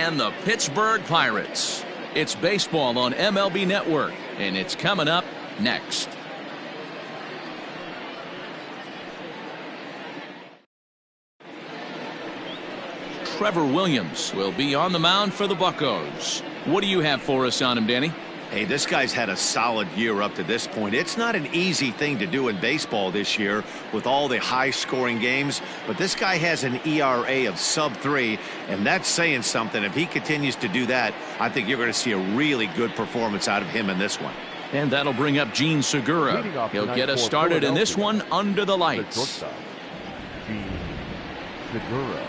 and the Pittsburgh Pirates. It's baseball on MLB Network, and it's coming up next. Trevor Williams will be on the mound for the Buccos. What do you have for us on him, Danny? Hey, this guy's had a solid year up to this point. It's not an easy thing to do in baseball this year with all the high-scoring games, but this guy has an ERA of sub-3, and that's saying something. If he continues to do that, I think you're going to see a really good performance out of him in this one. And that'll bring up Gene Segura. He'll get us started in this one under the lights. Gene Segura.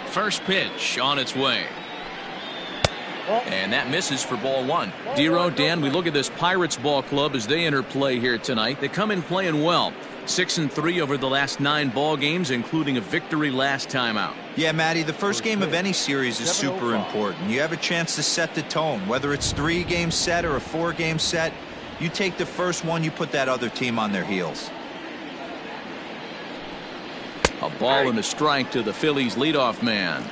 First pitch on its way. And that misses for ball one. Dero, Dan, we look at this Pirates ball club as they enter play here tonight. They come in playing well. 6-3 over the last 9 ball games, including a victory last time out. Yeah, Matty, the first game of any series is super important. You have a chance to set the tone. Whether it's 3-game set or a 4-game set, you take the first one, you put that other team on their heels. A ball and a strike to the Phillies leadoff man.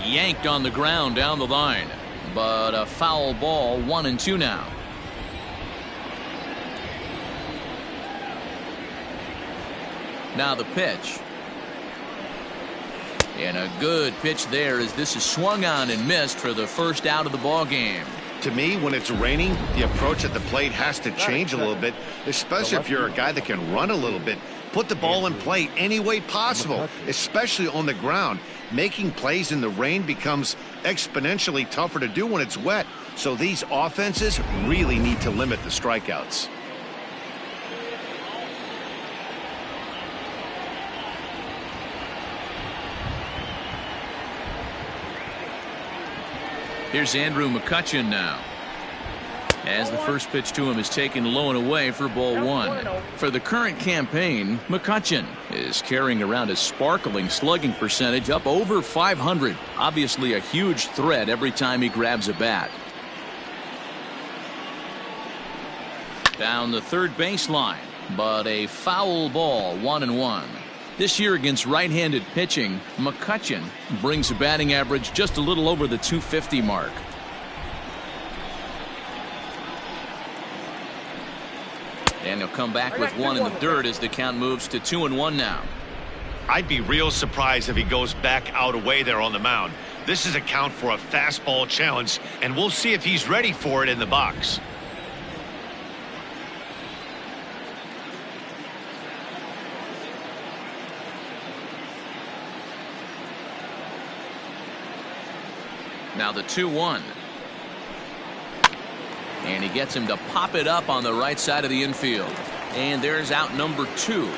Yanked on the ground down the line, but a foul ball. 1-2 now. Now the pitch, and a good pitch there as this is swung on and missed for the first out of the ball game. To me, when it's raining, the approach at the plate has to change a little bit, especially if you're a guy that can run a little bit. Put the ball in play any way possible, especially on the ground. Making plays in the rain becomes exponentially tougher to do when it's wet. So these offenses really need to limit the strikeouts. Here's Andrew McCutchen now, as the first pitch to him is taken low and away for ball one. For the current campaign, McCutchen is carrying around a sparkling slugging percentage up over 500. Obviously a huge threat every time he grabs a bat. Down the third baseline, but a foul ball. 1-1. This year against right-handed pitching, McCutchen brings a batting average just a little over the 250 mark. And he'll come back with one in the dirt as the count moves to 2-1 now. I'd be real surprised if he goes back out away there on the mound. This is a count for a fastball challenge, and we'll see if he's ready for it in the box. Now the 2-1. And he gets him to pop it up on the right side of the infield. And there's out number 2.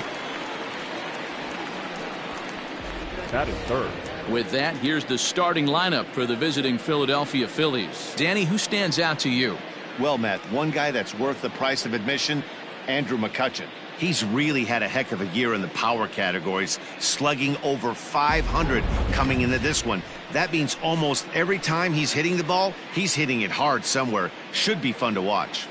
That is third. With that, here's the starting lineup for the visiting Philadelphia Phillies. Danny, who stands out to you? Well, Matt, one guy that's worth the price of admission, Andrew McCutchen. He's really had a heck of a year in the power categories, slugging over 500 coming into this one. That means almost every time he's hitting the ball, he's hitting it hard somewhere. Should be fun to watch.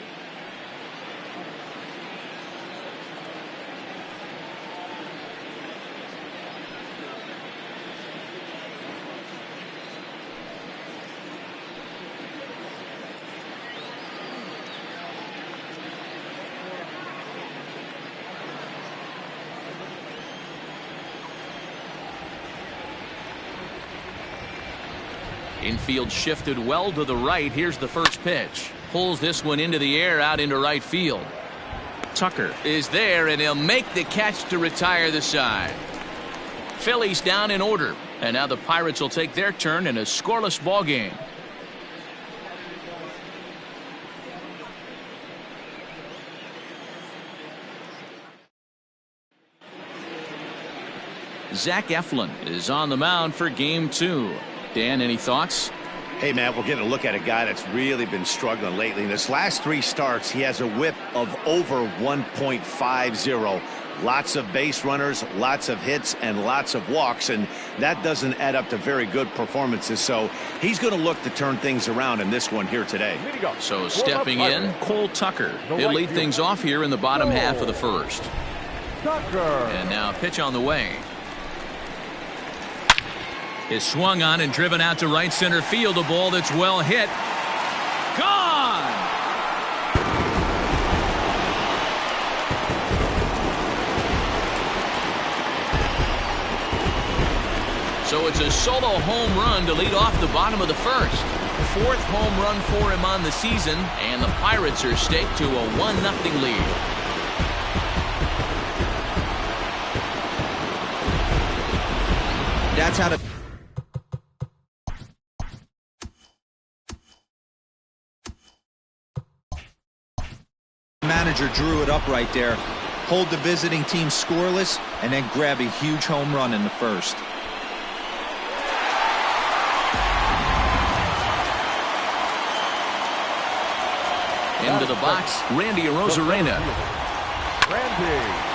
Infield shifted well to the right. Here's the first pitch. Pulls this one into the air out into right field. Tucker is there, and he'll make the catch to retire the side. Phillies down in order, and now the Pirates will take their turn in a scoreless ball game. Zach Eflin is on the mound for game 2. Dan, any thoughts? Hey, Matt, we're getting a look at a guy that's really been struggling lately. In his last 3 starts, he has a whip of over 1.50. Lots of base runners, lots of hits, and lots of walks, and that doesn't add up to very good performances. So he's going to look to turn things around in this one here today. So stepping in, Cole Tucker. He'll lead things off here in the bottom half of the first. And now a pitch on the way. Is swung on and driven out to right center field. A ball that's well hit. Gone! So it's a solo home run to lead off the bottom of the first. Fourth home run for him on the season, and the Pirates are staked to a 1-0 lead. That's how to... Manager drew it up right there. Hold the visiting team scoreless, and then grab a huge home run in the first. Into the box, Randy Arozarena.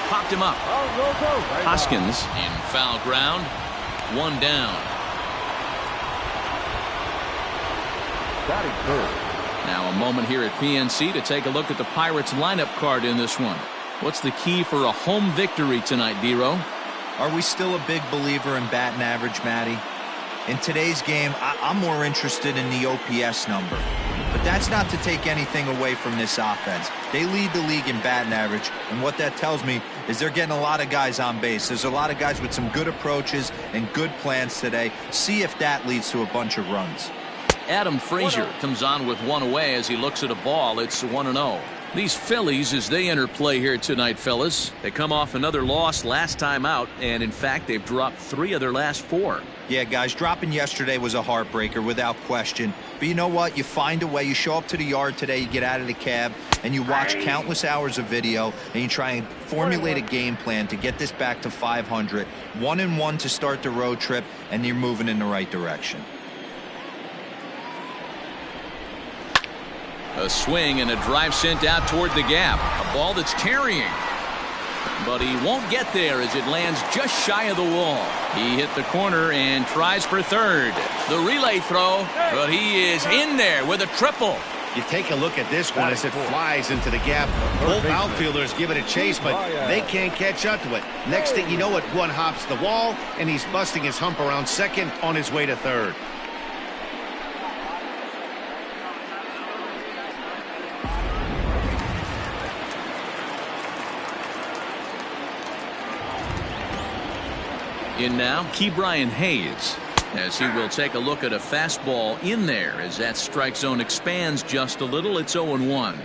Popped him up. Hoskins in foul ground. One down. Now a moment here at PNC to take a look at the Pirates lineup card in this one. What's the key for a home victory tonight, Dero? Are we still a big believer in batting average, Matty? In today's game, I'm more interested in the OPS number. But that's not to take anything away from this offense. They lead the league in batting average, and what that tells me is they're getting a lot of guys on base. There's a lot of guys with some good approaches and good plans today. See if that leads to a bunch of runs. Adam Frazier comes on with one away as he looks at a ball. It's 1-0. These Phillies, as they enter play here tonight, fellas, they come off another loss last time out, and in fact, they've dropped 3 of their last 4. Yeah, guys, dropping yesterday was a heartbreaker without question. But you know what? You find a way. You show up to the yard today, you get out of the cab, and you watch countless hours of video, and you try and formulate a game plan to get this back to 500. 1-1 to start the road trip, and you're moving in the right direction. A swing and a drive sent out toward the gap. A ball that's carrying. But he won't get there as it lands just shy of the wall. He hit the corner and tries for third. The relay throw, but he is in there with a triple. You take a look at this one as it flies into the gap. Both outfielders give it a chase, but they can't catch up to it. Next thing you know it, one hops the wall, and he's busting his hump around second on his way to third. In now, Ke'Bryan Hayes, as he will take a look at a fastball in there as that strike zone expands just a little. It's 0-1.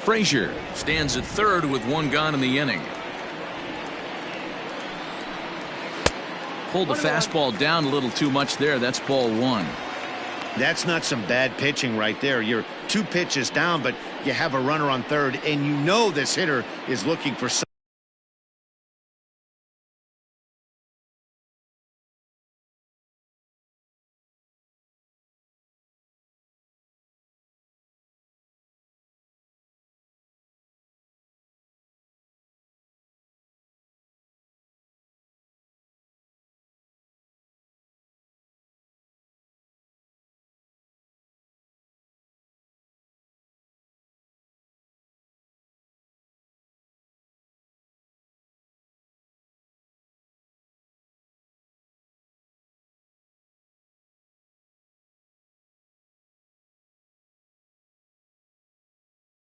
Frazier stands at third with 1 gone in the inning. Pulled the fastball down a little too much there. That's ball 1. That's not some bad pitching right there. You're 2 pitches down, but you have a runner on third, and you know this hitter is looking for something.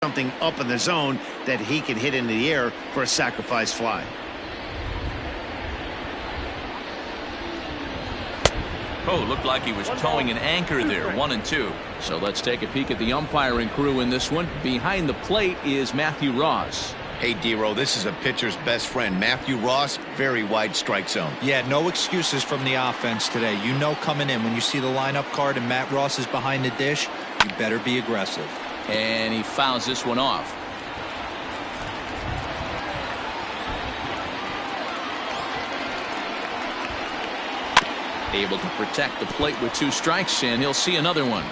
Something up in the zone that he can hit into the air for a sacrifice fly. Oh, looked like he was towing an anchor there. 1-2. So let's take a peek at the umpiring crew in this one. Behind the plate is Matthew Ross. Hey, Dero, this is a pitcher's best friend, Matthew Ross. Very wide strike zone. Yeah, no excuses from the offense today. You know coming in when you see the lineup card and Matt Ross is behind the dish, you better be aggressive. And he fouls this one off. Able to protect the plate with 2 strikes, and he'll see another one.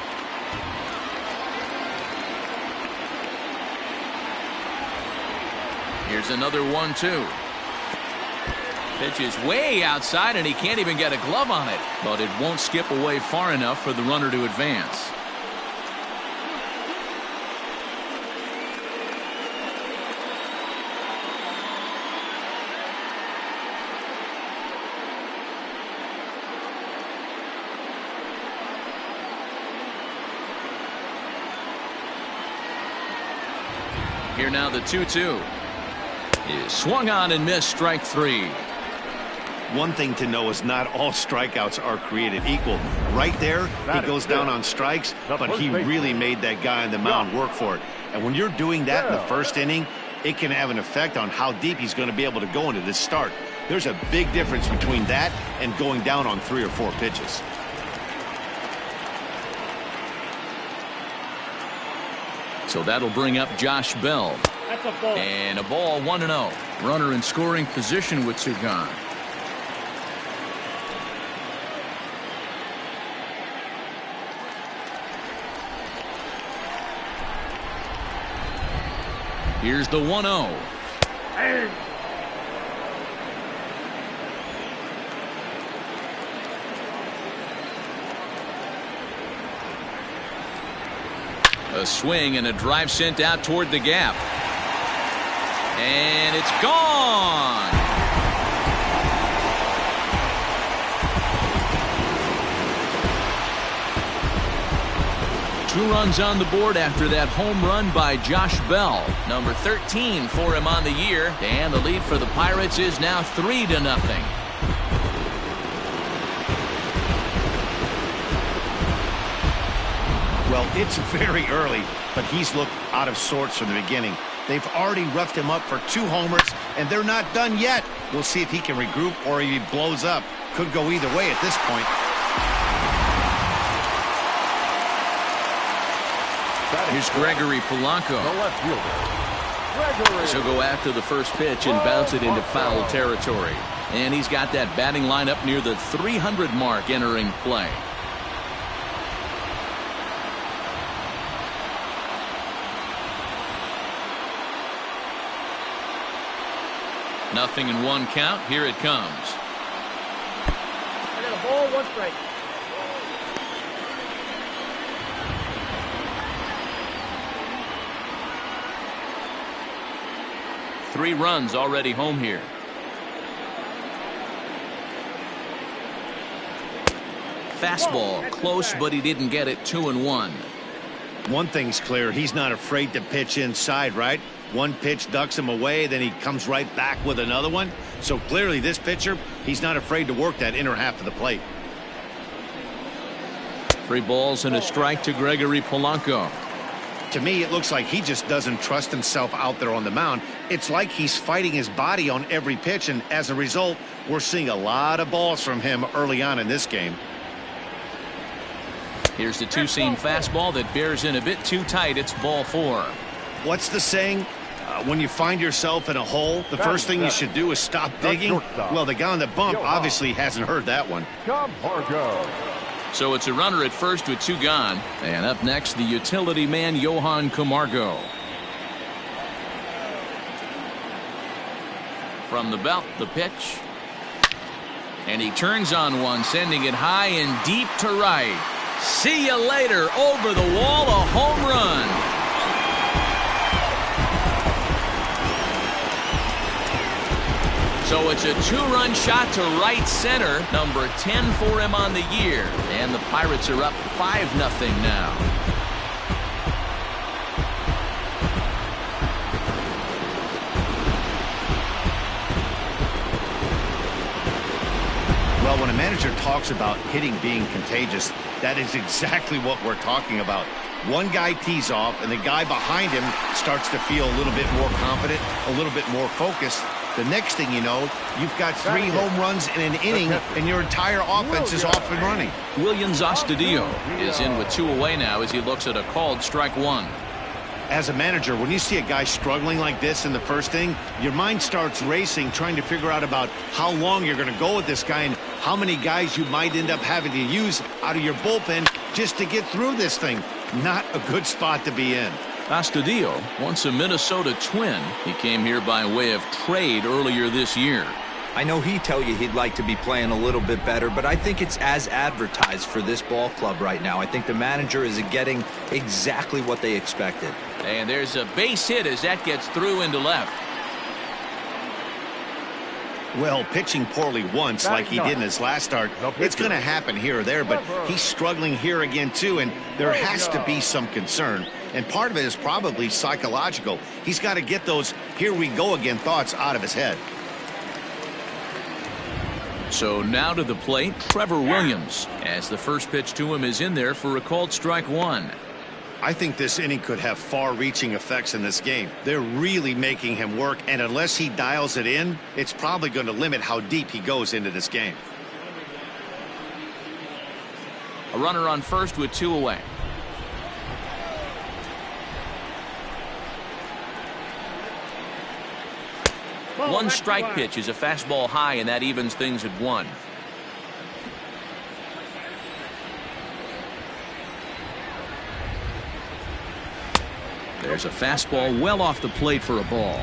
Here's another 1-2. Pitch is way outside, and he can't even get a glove on it. But it won't skip away far enough for the runner to advance. Here now the 2-2 is swung on and missed, strike three. One thing to know is not all strikeouts are created equal. Right there, he goes down on strikes, but he really made that guy on the mound work for it. And when you're doing that in the first inning, it can have an effect on how deep he's going to be able to go into this start. There's a big difference between that and going down on 3 or 4 pitches. So that'll bring up Josh Bell. That's a ball. And a ball, 1-0. Runner in scoring position with two gone. Here's the 1-0. Hey. A swing and a drive sent out toward the gap. And it's gone. Two runs on the board after that home run by Josh Bell. Number 13 for him on the year. And the lead for the Pirates is now 3-0. Well, it's very early, but he's looked out of sorts from the beginning. They've already roughed him up for 2 homers, and they're not done yet. We'll see if he can regroup or if he blows up. Could go either way at this point. Here's Gregory Polanco. The left fielder. Gregory. He'll go after the first pitch and bounce it into foul territory. And he's got that batting line up near the 300 mark entering play. Nothing in 1 count. Here it comes. I got a ball, 1 strike. Three runs already home here. Fastball close, but he didn't get it. 2-1. One thing's clear, he's not afraid to pitch inside, right? One pitch ducks him away, then he comes right back with another one. So clearly this pitcher, he's not afraid to work that inner half of the plate. 3 balls and a strike to Gregory Polanco. To me, it looks like he just doesn't trust himself out there on the mound. It's like he's fighting his body on every pitch, and as a result, we're seeing a lot of balls from him early on in this game. Here's the 2-seam fastball that bears in a bit too tight. It's ball 4. What's the saying? When you find yourself in a hole, the first thing you should do is stop digging. Well, the guy on the bump obviously hasn't heard that one. So it's a runner at first with 2 gone. And up next, the utility man, Johan Camargo. From the belt, the pitch. And he turns on one, sending it high and deep to right. See you later. Over the wall, a home run. So it's a 2-run shot to right center. Number 10 for him on the year. And the Pirates are up 5-0 now. Well, when a manager talks about hitting being contagious, that is exactly what we're talking about. One guy tees off, and the guy behind him starts to feel a little bit more confident, a little bit more focused. The next thing you know, you've got 3 home runs in an inning, and your entire offense is off and running. Williams Astudillo is in with 2 away now as he looks at a called strike 1. As a manager, when you see a guy struggling like this in the first inning, your mind starts racing, trying to figure out about how long you're going to go with this guy and how many guys you might end up having to use out of your bullpen just to get through this thing. Not a good spot to be in. Astudillo, once a Minnesota Twin. He came here by way of trade earlier this year. I know he'd tell you he'd like to be playing a little bit better, but I think it's as advertised for this ball club right now. I think the manager is getting exactly what they expected. And there's a base hit as that gets through into left. Well, pitching poorly once like he did in his last start, it's going to happen here or there, but he's struggling here again too, and there has to be some concern. And part of it is probably psychological. He's got to get those here we go again thoughts out of his head. So now to the plate, Trevor Williams, as the first pitch to him is in there for a called strike one. I think this inning could have far-reaching effects in this game. They're really making him work, and unless he dials it in, it's probably going to limit how deep he goes into this game. A runner on first with 2 away. One strike pitch is a fastball high, and that evens things at 1. There's a fastball well off the plate for a ball.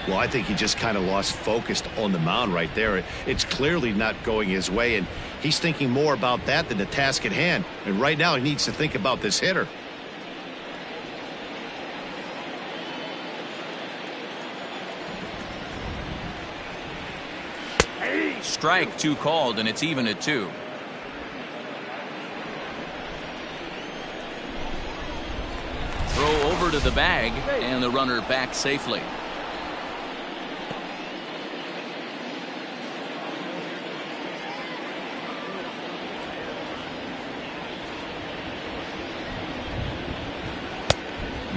Well, I think he just kind of lost focus on the mound right there. It's clearly not going his way, and he's thinking more about that than the task at hand. And right now he needs to think about this hitter. Strike 2 called, and it's even at 2. Throw over to the bag, and the runner back safely.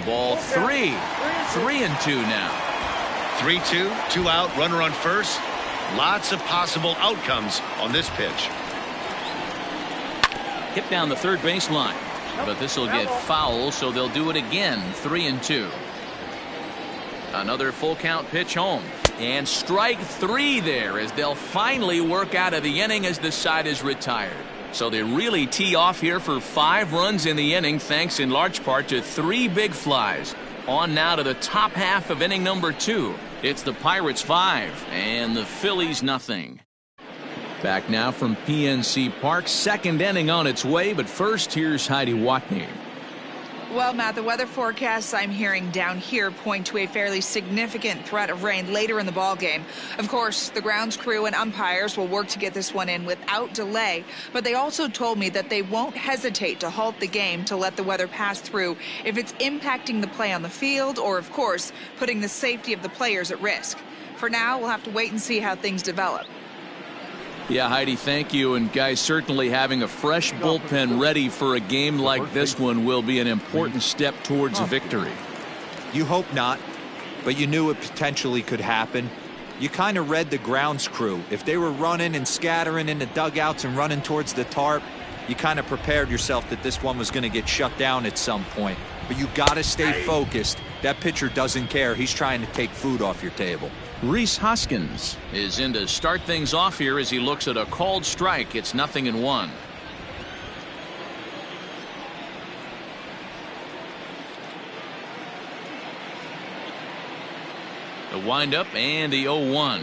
Ball 3. 3-2 now. 3-2, 2 out, runner on first. Lots of possible outcomes on this pitch. Hit down the third baseline, but this will get foul, so they'll do it again. 3-2. Another full count pitch home, and strike 3 there as they'll finally work out of the inning as the side is retired. So they really tee off here for 5 runs in the inning, thanks in large part to 3 big flies. On now to the top half of inning number 2. It's the Pirates 5 and the Phillies nothing. Back now from PNC Park, second inning on its way, but first here's Heidi Watney. Well, Matt, the weather forecasts I'm hearing down here point to a fairly significant threat of rain later in the ball game. Of course, the grounds crew and umpires will work to get this one in without delay, but they also told me that they won't hesitate to halt the game to let the weather pass through if it's impacting the play on the field or, of course, putting the safety of the players at risk. For now, we'll have to wait and see how things develop. Yeah, Heidi, thank you. And guys, certainly having a fresh bullpen ready for a game like this one will be an important step towards a victory. You hope not, but you knew it potentially could happen. You kind of read the grounds crew. If they were running and scattering in the dugouts and running towards the tarp, you kind of prepared yourself that this one was going to get shut down at some point. But you got to stay focused. That pitcher doesn't care. He's trying to take food off your table. Rhys Hoskins is in to start things off here as he looks at a called strike. It's 0-1. The windup and the 0-1.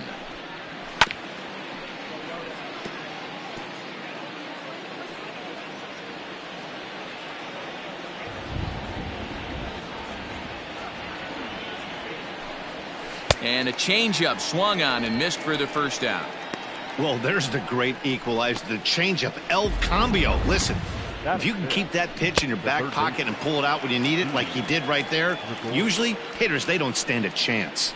And a changeup swung on and missed for the first out. Well, there's the great equalizer, the changeup, El Cambio. Listen, if you can keep that pitch in your back pocket and pull it out when you need it like he did right there, usually hitters, they don't stand a chance.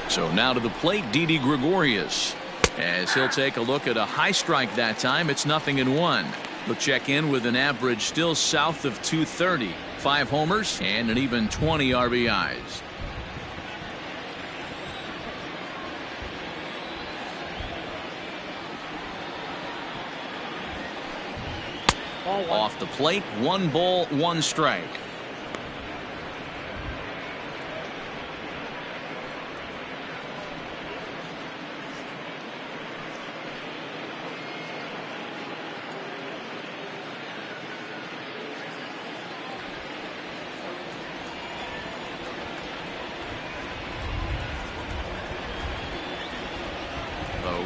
So now to the plate, Didi Gregorius. As he'll take a look at a high strike that time, it's 0-1. He'll check in with an average still south of 230. 5 homers and an even 20 RBIs. Off the plate, 1 ball, 1 strike.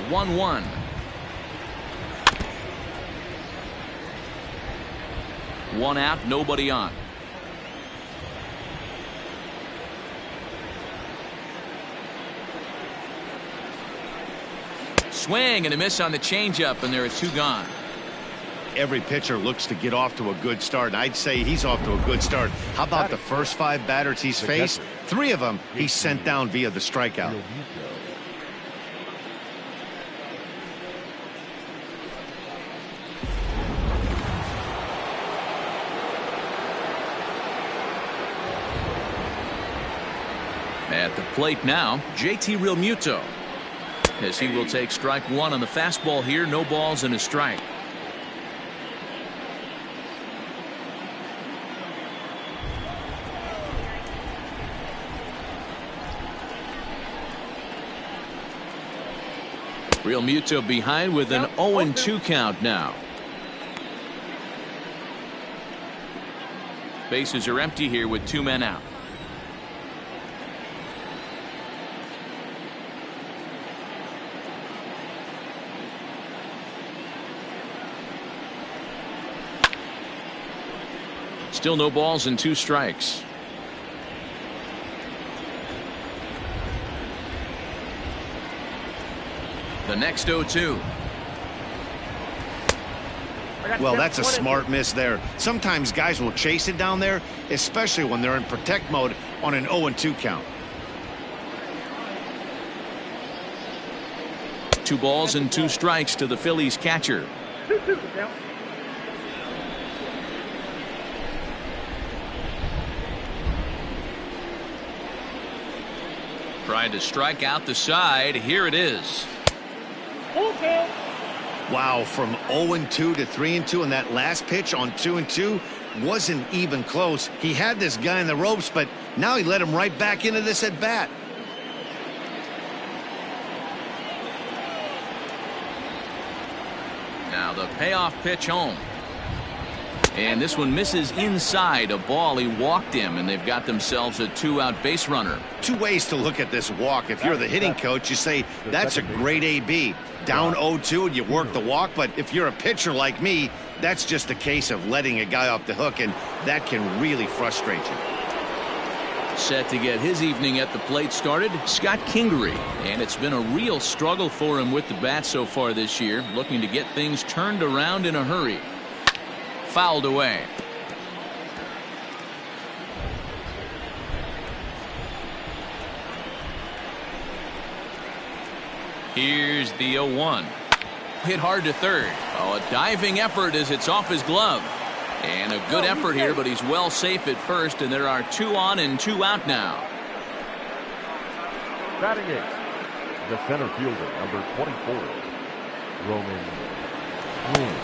1-1. One out, nobody on. Swing and a miss on the changeup, and there are 2 gone. Every pitcher looks to get off to a good start, and I'd say he's off to a good start. How about the first 5 batters he's faced? 3 of them he sent down via the strikeout. At the plate now, JT Realmuto, as he will take strike 1 on the fastball here. No balls and a strike. Realmuto behind with an 0-2 count now. Bases are empty here with 2 men out. Still no balls and 2 strikes. The next 0-2. Well, that's a smart miss there. Sometimes guys will chase it down there, especially when they're in protect mode on an 0-2 count. 2 balls and 2 strikes to the Phillies catcher. 2-2 count. Trying to strike out the side. Here it is. Full count. Wow, from 0-2 to 3-2, and that last pitch on 2-2 wasn't even close. He had this guy in the ropes, but now he let him right back into this at bat. Now the payoff pitch home. And this one misses inside a ball. He walked him, and they've got themselves a 2-out base runner. 2 ways to look at this walk. If you're the hitting coach, you say that's a great AB. Down 0-2 and you work the walk, but if you're a pitcher like me, that's just a case of letting a guy off the hook, and that can really frustrate you. Set to get his evening at the plate started, Scott Kingery, and it's been a real struggle for him with the bat so far this year, looking to get things turned around in a hurry. Fouled away. Here's the 0-1. Hit hard to third. Oh, a diving effort as it's off his glove. And a good effort here, but he's well safe at first, and there are 2 on and 2 out now. Batting 8, the center fielder, number 24, Roman Quinn.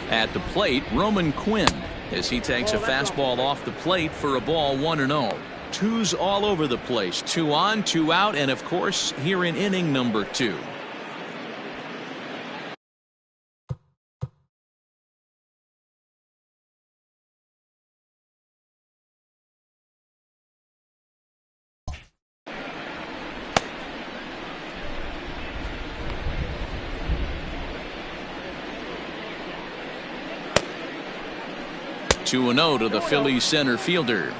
At the plate, Roman Quinn, as he takes a fastball off the plate for a ball 1-0. 2's all over the place. 2 on, 2 out, and of course here in inning number 2. Two and 0 to the Phillies center fielder.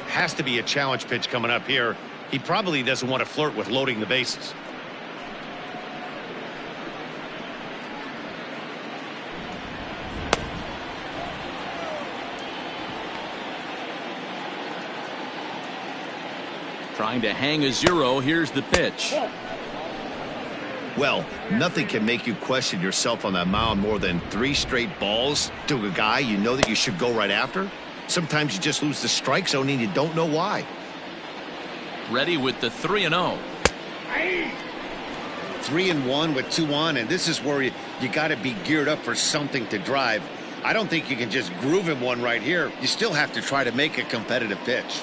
Has to be a challenge pitch coming up here. He probably doesn't want to flirt with loading the bases. Trying to hang a 0. Here's the pitch. Well, nothing can make you question yourself on that mound more than 3 straight balls to a guy you know that you should go right after. Sometimes you just lose the strike zone and you don't know why. Ready with the 3-0. 3-1 with 2 on, and this is where you got to be geared up for something to drive. I don't think you can just groove him one right here. You still have to try to make a competitive pitch.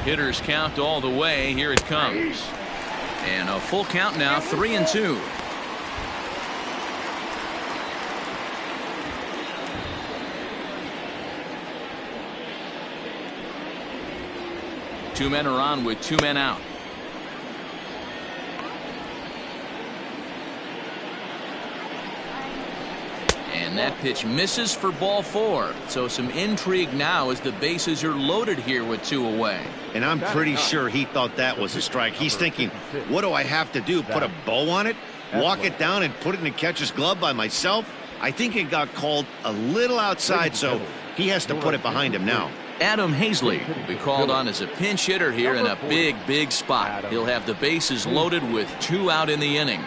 Hitters count all the way. Here it comes. And a full count now, 3-2. Two men are on with two men out. And that pitch misses for ball 4. So some intrigue now as the bases are loaded here with 2 away. And I'm pretty sure he thought that was a strike. He's thinking, what do I have to do? Put a bow on it? Walk it down and put it in the catcher's glove by myself? I think it got called a little outside, so he has to put it behind him now. Adam Hazley will be called on as a pinch hitter here in a big spot. He'll have the bases loaded with 2 out in the inning.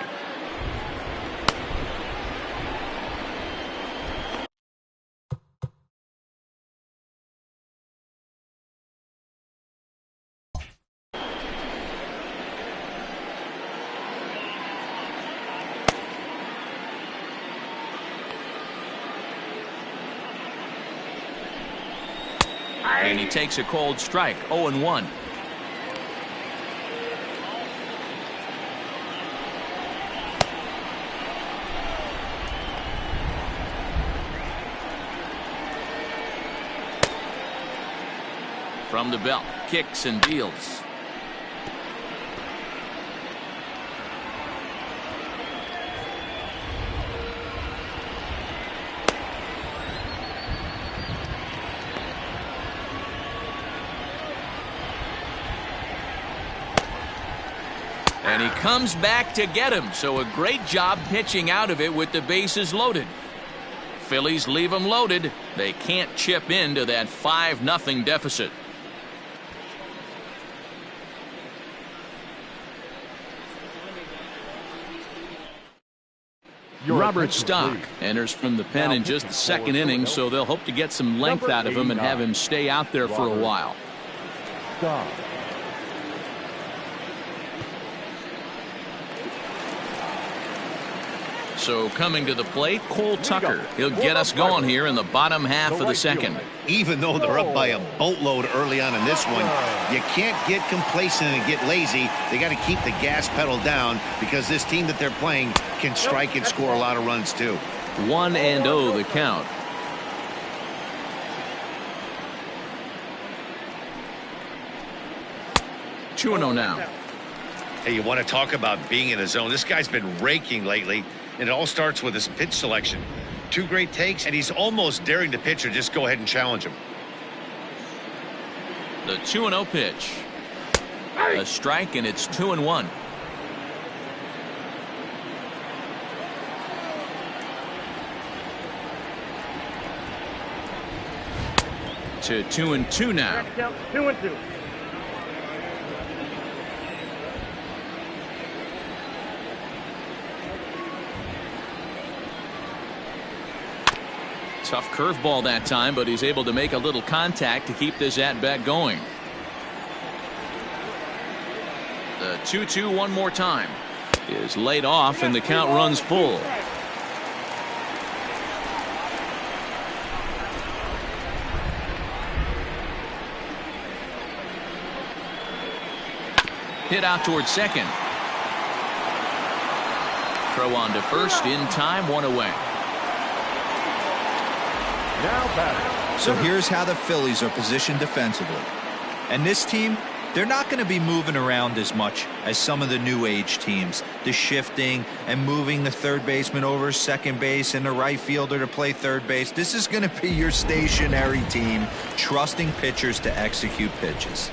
And he takes a cold strike, 0-1. From the belt, kicks and deals. And he comes back to get him, so a great job pitching out of it with the bases loaded. Phillies leave them loaded. They can't chip into that 5-0 deficit. Robert Stock enters from the pen in just the 2nd inning, so they'll hope to get some length out of him and have him stay out there for a while. So coming to the plate, Cole Tucker. He'll get us going here in the bottom half of the 2nd. Even though they're up by a boatload early on in this one, you can't get complacent and get lazy. They got to keep the gas pedal down because this team that they're playing can strike and score a lot of runs too. 1-0 the count. Two 2-0 now. Hey, you want to talk about being in a zone? This guy's been raking lately, and it all starts with his pitch selection. 2 great takes, and he's almost daring the pitcher just go ahead and challenge him. The 2-0 pitch. A strike, and it's 2-1. To 2-2 now. 2-2. Tough curveball that time, but he's able to make a little contact to keep this at-bat going. The 2-2 one more time is laid off, and the count runs full. Hit out towards second. Throw on to first in time, 1 away. So here's how the Phillies are positioned defensively. And this team, they're not going to be moving around as much as some of the new age teams. The shifting and moving the third baseman over second base and the right fielder to play third base. This is going to be your stationary team, trusting pitchers to execute pitches.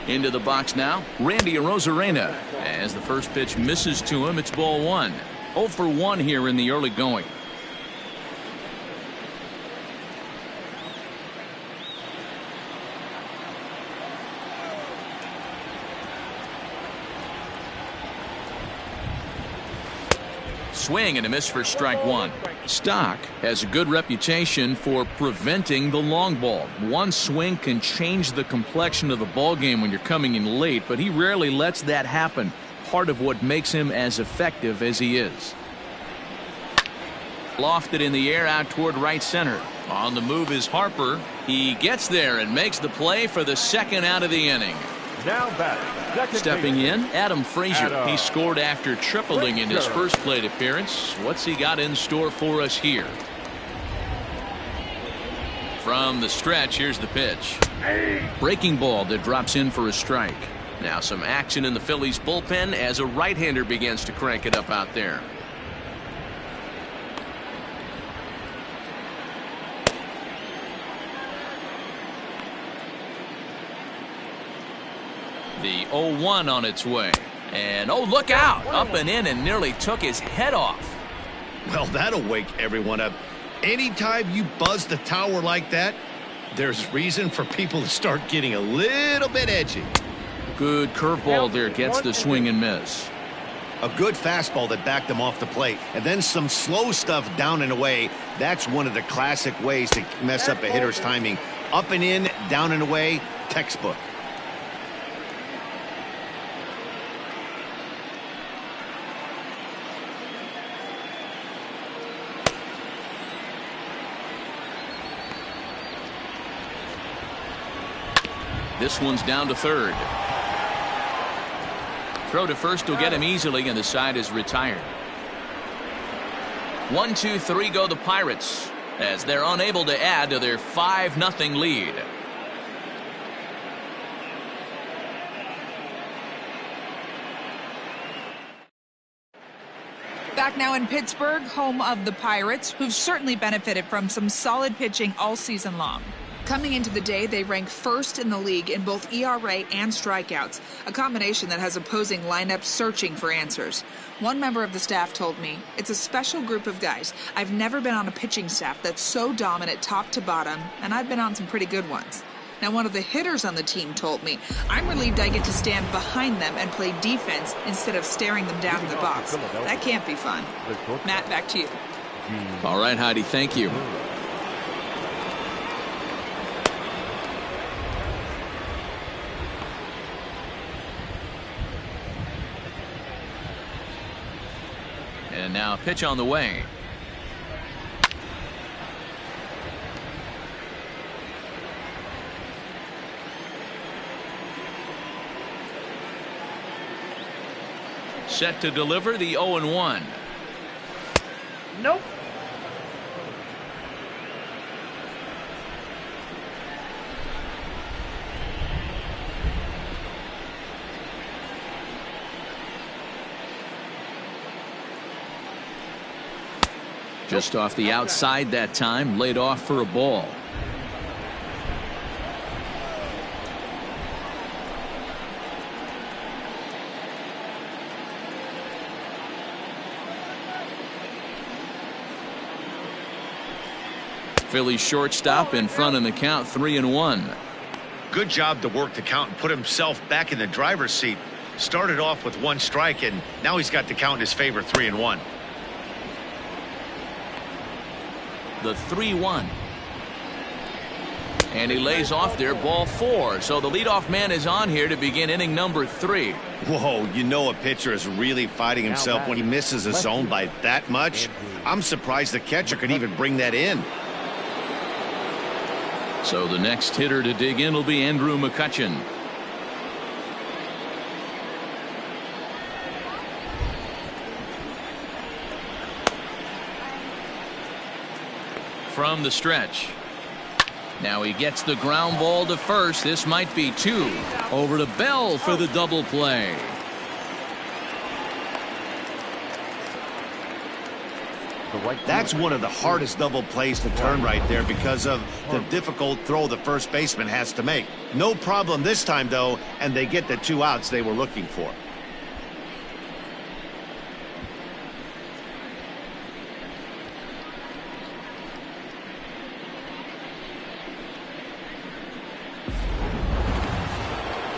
Into the box now, Randy Arozarena. As the first pitch misses to him, it's ball 1. 0 for 1 here in the early going. Swing and a miss for strike 1. Stock has a good reputation for preventing the long ball. One swing can change the complexion of the ball game when you're coming in late, but he rarely lets that happen. Part of what makes him as effective as he is. Lofted in the air out toward right center. On the move is Harper. He gets there and makes the play for the second out of the inning. Now batting, Stepping in, Adam Frazier. Adam He scored after tripling in his Frazier. first plate appearance. What's he got in store for us here? From the stretch, here's the pitch. Breaking ball that drops in for a strike. Now some action in the Phillies bullpen as a right-hander begins to crank it up out there. The 0-1 on its way. And oh, look out! Up and in and nearly took his head off. Well, that'll wake everyone up. Anytime you buzz the tower like that, there's reason for people to start getting a little bit edgy. Good curveball there, gets the swing and miss. A good fastball that backed him off the plate, and then some slow stuff down and away. That's one of the classic ways to mess up a hitter's timing. Up and in, down and away, textbook. This one's down to third. Throw to first will get him easily, and the side is retired. 1-2-3 go the Pirates as they're unable to add to their 5-0 lead. Back now in Pittsburgh, home of the Pirates, who've certainly benefited from some solid pitching all season long. Coming into the day, they rank first in the league in both ERA and strikeouts, a combination that has opposing lineups searching for answers. One member of the staff told me, "It's a special group of guys. I've never been on a pitching staff that's so dominant top to bottom, and I've been on some pretty good ones." Now, one of the hitters on the team told me, "I'm relieved I get to stand behind them and play defense instead of staring them down in the box. That can't be fun." Matt, back to you. All right, Heidi, thank you. And now a pitch on the way. Set to deliver the 0-1. Nope. Just off the outside that time, laid off for a ball. Phillies shortstop in front in the count, 3-1. Good job to work the count and put himself back in the driver's seat. Started off with 1 strike, and now he's got the count in his favor, 3-1. The 3-1. And he lays off there, ball 4. So the leadoff man is on here to begin inning number 3. Whoa, you know a pitcher is really fighting himself when he misses a zone by that much. I'm surprised the catcher could even bring that in. So the next hitter to dig in will be Andrew McCutchen. From the stretch. Now he gets the ground ball to first. This might be 2. Over to Bell for the double play. That's one of the hardest double plays to turn right there because of the difficult throw the first baseman has to make. No problem this time, though, and they get the 2 outs they were looking for.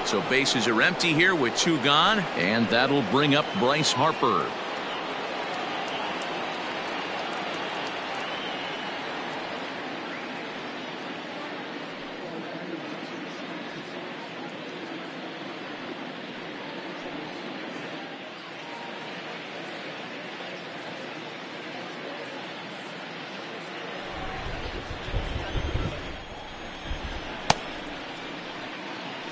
So bases are empty here with 2 gone, and that'll bring up Bryce Harper.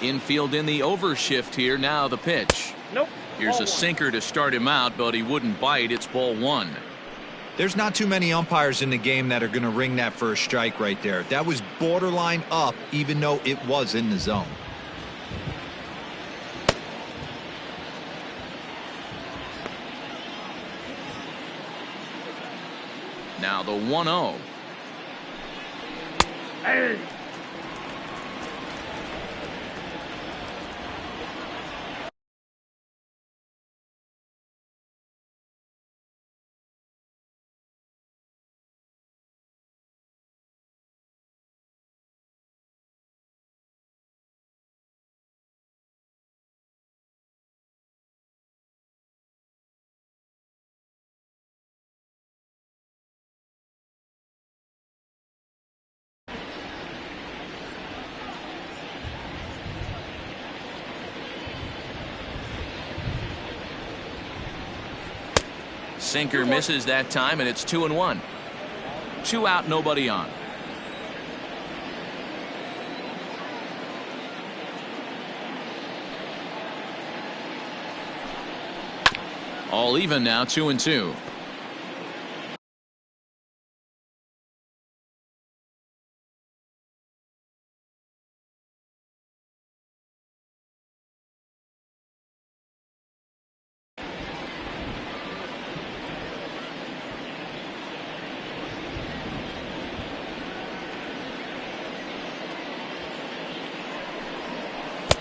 Infield in the overshift here. Now the pitch. Nope. Here's Ball a one. sinker to start him out, but he wouldn't bite. It's ball one. There's not too many umpires in the game that are going to ring that for a strike right there. That was borderline up, even though it was in the zone. Now the 1-0. Hey. Sinker misses that time, and it's 2-1. 2 out, nobody on. All even now, 2-2.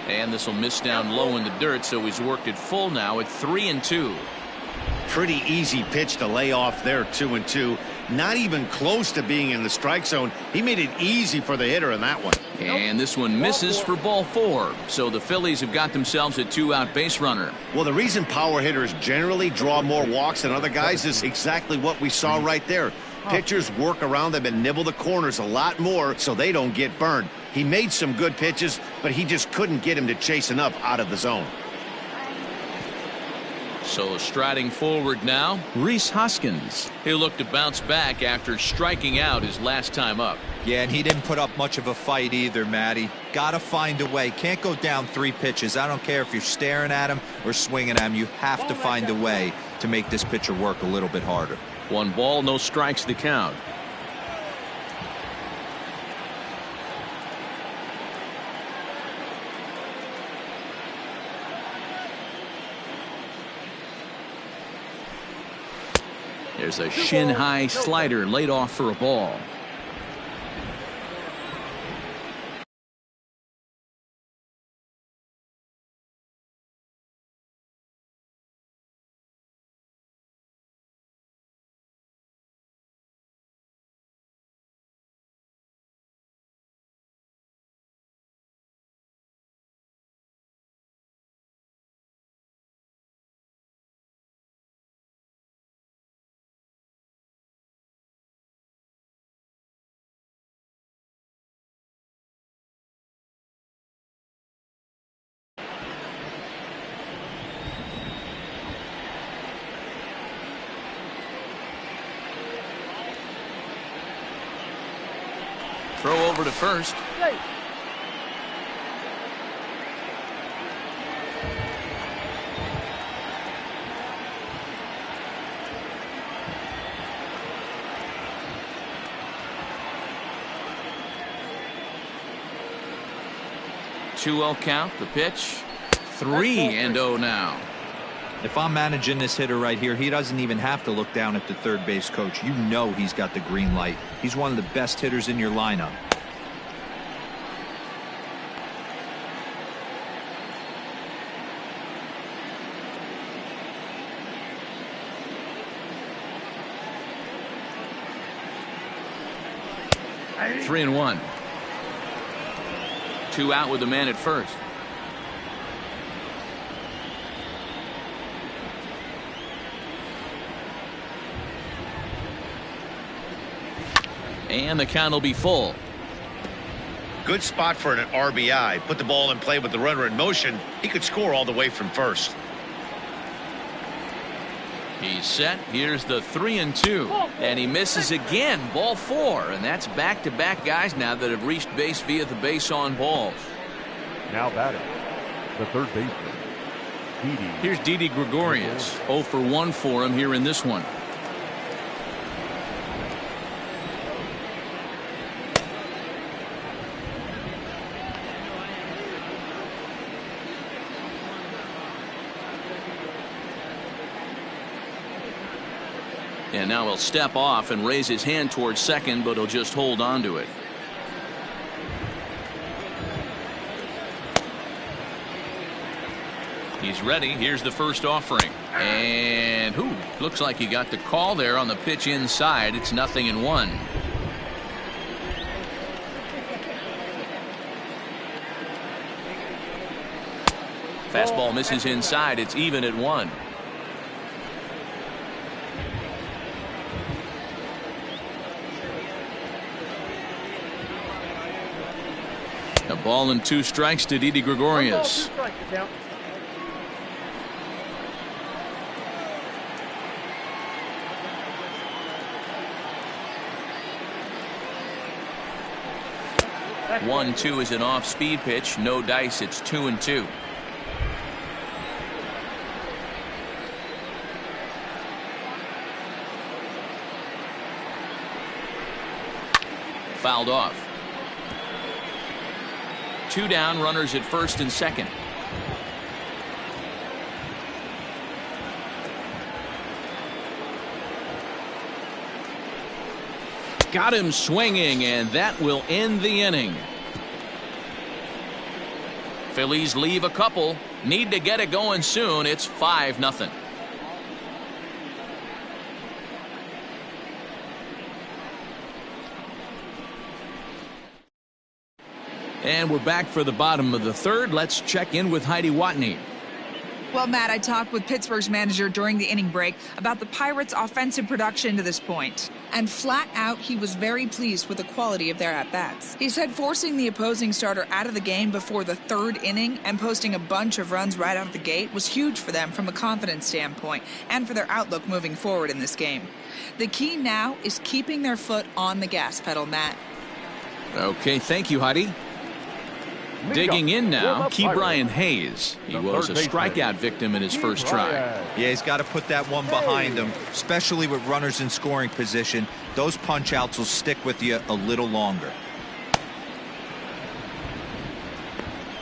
And this will miss down low in the dirt, so he's worked it full now at 3-2. Pretty easy pitch to lay off there, 2-2. Not even close to being in the strike zone. He made it easy for the hitter in that one. And this one misses for ball 4. So the Phillies have got themselves a 2-out base runner. Well, the reason power hitters generally draw more walks than other guys is exactly what we saw right there. Pitchers work around them and nibble the corners a lot more so they don't get burned. He made some good pitches, but he just couldn't get him to chase enough out of the zone. So striding forward now, Rhys Hoskins. He'll look to bounce back after striking out his last time up. Yeah, and he didn't put up much of a fight either, Matty. Got to find a way. Can't go down 3 pitches. I don't care if you're staring at him or swinging at him. You have to find a way to make this pitcher work a little bit harder. 1 ball, no strikes to count. There's a shin-high slider laid off for a ball. Throw over to first. Hey. Two-0 count. The pitch. 3-0 now. If I'm managing this hitter right here, he doesn't even have to look down at the third base coach. You know he's got the green light. He's one of the best hitters in your lineup. Hey. 3-1. 2 out with the man at first. And the count will be full. Good spot for an RBI. Put the ball in play with the runner in motion. He could score all the way from first. He's set. Here's the 3-2. And he misses again. Ball 4. And that's back-to-back guys now that have reached base via the base on balls. Now batting, the third baseman, Didi. Here's Didi Gregorius. 0 for 1 for him here in this one. And now he'll step off and raise his hand towards second, but he'll just hold on to it. He's ready. Here's the first offering. And looks like he got the call there on the pitch inside. It's 0-1. Fastball misses inside. It's even at 1. A ball and 2 strikes to Didi Gregorius. One, 2 is an off-speed pitch. No dice. It's 2-2. Fouled off. 2 down, runners at first and second. Got him swinging, and that will end the inning. Phillies leave a couple. Need to get it going soon. It's 5-0. And we're back for the bottom of the third. Let's check in with Heidi Watney. Well, Matt, I talked with Pittsburgh's manager during the inning break about the Pirates' offensive production to this point. And flat out, he was very pleased with the quality of their at-bats. He said forcing the opposing starter out of the game before the third inning and posting a bunch of runs right out of the gate was huge for them from a confidence standpoint and for their outlook moving forward in this game. The key now is keeping their foot on the gas pedal, Matt. Okay, thank you, Heidi. Digging in now, Ke'Bryan Hayes. He was a strikeout victim in his first try. Yeah, he's got to put that one behind him, especially with runners in scoring position. Those punch-outs will stick with you a little longer.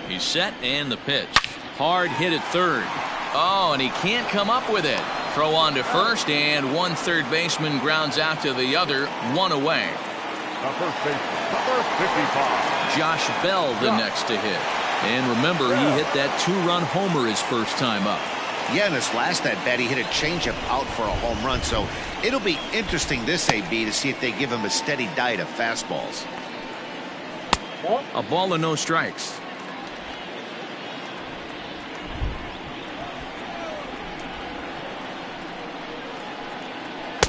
He's set, and the pitch. Hard hit at third. Oh, and he can't come up with it. Throw on to first, and one third baseman grounds out to the other, 1 away. The first baseman, number 55. Josh Bell the next to hit. And remember, he hit that 2-run homer his first time up. Yeah, in his last at-bat, he hit a changeup out for a home run. So it'll be interesting this AB to see if they give him a steady diet of fastballs. A ball and no strikes.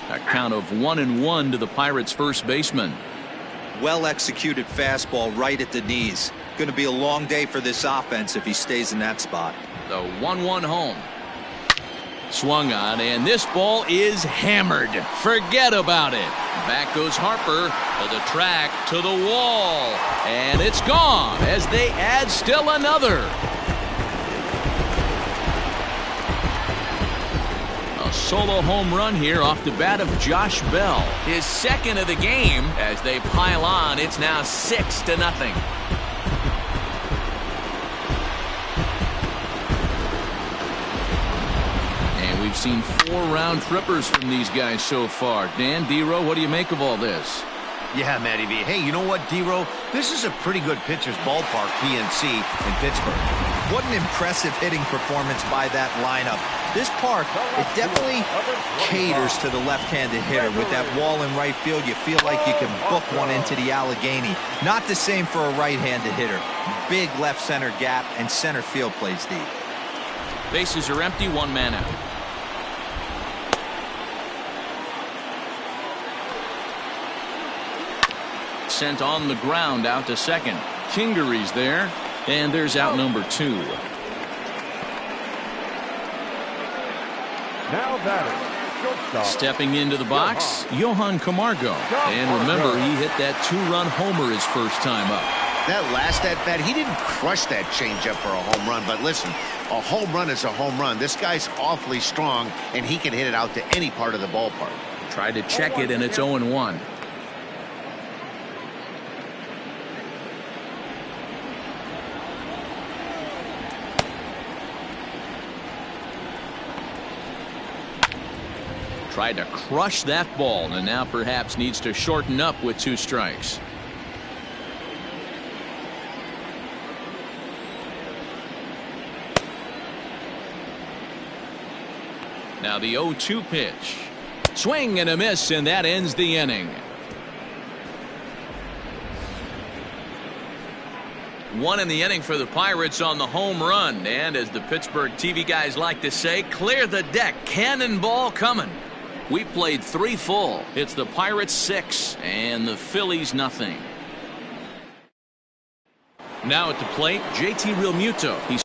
A count of 1-1 to the Pirates' first baseman. Well-executed fastball right at the knees. Going to be a long day for this offense if he stays in that spot. The 1-1 home. Swung on, and this ball is hammered. Forget about it. Back goes Harper to the track, to the wall, and it's gone as they add still another. A solo home run here off the bat of Josh Bell. His second of the game as they pile on. It's now 6-0. And we've seen 4 round trippers from these guys so far. Dan, D-Row, what do you make of all this? Yeah, Matty V. Hey, you know what, D-Row? This is a pretty good pitcher's ballpark, PNC, in Pittsburgh. What an impressive hitting performance by that lineup. This park, it definitely caters to the left-handed hitter. With that wall in right field, you feel like you can book one into the Allegheny. Not the same for a right-handed hitter. Big left center gap, and center field plays deep. Bases are empty, 1 man out. Sent on the ground out to second. Kingery's there, and there's out number 2. Now batting, shortstop. Stepping into the box, Johan Camargo. And remember, he hit that 2-run homer his first time up. That last at bat, he didn't crush that changeup for a home run. But listen, a home run is a home run. This guy's awfully strong, and he can hit it out to any part of the ballpark. Tried to check it, and it's 0-1. Tried to crush that ball, and now perhaps needs to shorten up with 2 strikes. Now the 0-2 pitch. Swing and a miss, and that ends the inning. 1 in the inning for the Pirates on the home run. And as the Pittsburgh TV guys like to say, clear the deck. Cannonball coming. We played 3 full. It's the Pirates 6 and the Phillies nothing. Now at the plate, JT Realmuto. He's